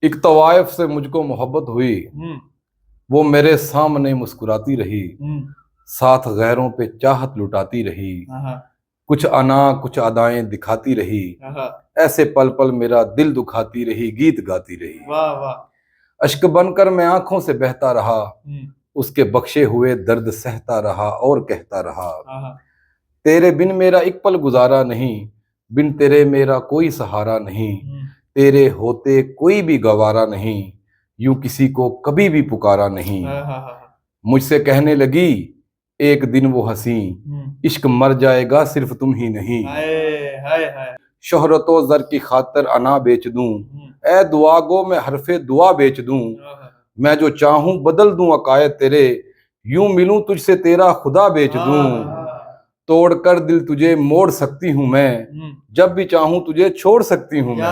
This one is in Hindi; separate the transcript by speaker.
Speaker 1: एक तवाइफ से मुझको मोहब्बत हुई, वो मेरे सामने मुस्कुराती रही, साथ गैरों पे चाहत लुटाती रही, कुछ अना कुछ अदाएं दिखाती रही, ऐसे पल पल मेरा दिल दुखाती रही, गीत गाती रही।
Speaker 2: वाह वाह।
Speaker 1: अश्क बनकर मैं आंखों से बहता रहा, उसके बख्शे हुए दर्द सहता रहा और कहता रहा, तेरे बिन मेरा एक पल गुजारा नहीं, बिन तेरे मेरा कोई सहारा नहीं, तेरे होते कोई भी गवारा नहीं, यूं किसी को कभी भी पुकारा नहीं। मुझसे कहने लगी एक दिन वो हंसी, इश्क मर जाएगा सिर्फ तुम ही नहीं। शोहरतो जर की खातर अना बेच दूं, ए दुआ गो मैं हरफे दुआ बेच दूं, मैं जो चाहूं बदल दूं अकायद तेरे, यूं मिलूं तुझसे तेरा खुदा बेच दूं। तोड़ कर दिल तुझे मोड़ सकती हूं मैं, जब भी चाहूं तुझे छोड़ सकती हूं मैं।